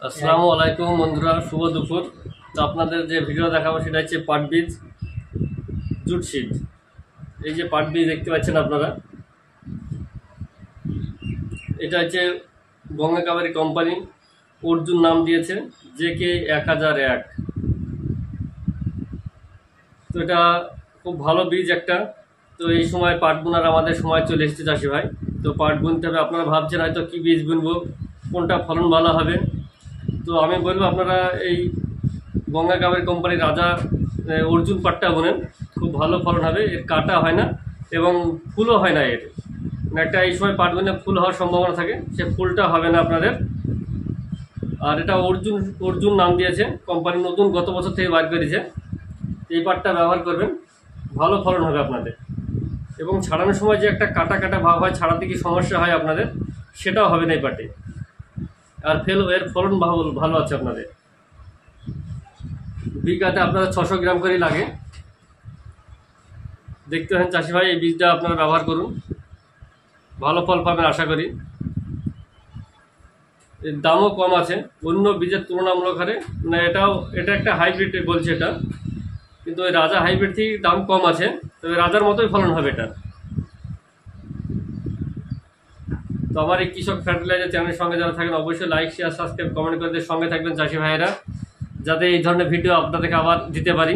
আসসালামু আলাইকুম বন্ধুরা, শুভ দুপুর। তো আপনাদের যে ভিডিও দেখাবো সেটা হচ্ছে পাট বীজ জুট সিড। এই যে পাট বীজ দেখতে পাচ্ছেন আপনারা, এটা হচ্ছে গঙ্গা কাবেরী কোম্পানি অর্জুন নাম দিয়েছে JK 1001। তো এটা খুব ভালো বীজ একটা। তো এই সময় পাট বোনার আমাদের সময় চলে এসেছে চাষি ভাই। তো পাট বুনতে হবে, আপনারা ভাবছেন হয়তো কী বীজ বুনবো, কোনটা ফলন ভালো হবে। তো আমি বলবো আপনারা এই গঙ্গা কাবেরী কোম্পানির রাজা অর্জুন পাটটা বোনেন, খুব ভালো ফলন হবে। এর কাটা হয় না এবং ফুলও হয় না এর। একটা এই সময় পাট বুনে ফুল হওয়ার সম্ভাবনা থাকে, সে ফুলটা হবে না আপনাদের। আর এটা অর্জুন অর্জুন নাম দিয়েছে কোম্পানি, নতুন গত বছর থেকে বার করেছে। এই পাটটা ব্যবহার করবেন, ভালো ফলন হবে আপনাদের। এবং ছাড়ানোর সময় যে একটা কাটা কাটা ভাব হয়, ছাড়াতে কি সমস্যা হয় আপনাদের, সেটাও হবে না এই পাটে। আর এর ফলন ভালো আছে আপনাদের। বিঘাতে আপনারা 600 গ্রাম করেই লাগে। দেখতে পাচ্ছেন চাষি ভাই, এই বীজটা আপনারা ব্যবহার করুন, ভালো ফল পাবেন আশা করি। এর দামও কম আছে অন্য বীজের তুলনামূলক হারে। মানে এটা একটা হাইব্রিড বলছে এটা, কিন্তু ওই রাজা হাইব্রিড থেকে দাম কম আছে, তবে রাজার মতোই ফলন হবে এটা। তো আমার এই কৃষক ফার্টিলাইজার চ্যানেলের সঙ্গে যারা থাকেন, অবশ্যই লাইক, শেয়ার, সাবস্ক্রাইব, কমেন্ট করে সঙ্গে থাকবেন চাষি ভাইয়েরা, যাতে এই ধরনের ভিডিও আপনাদেরকে আবার দিতে পারি।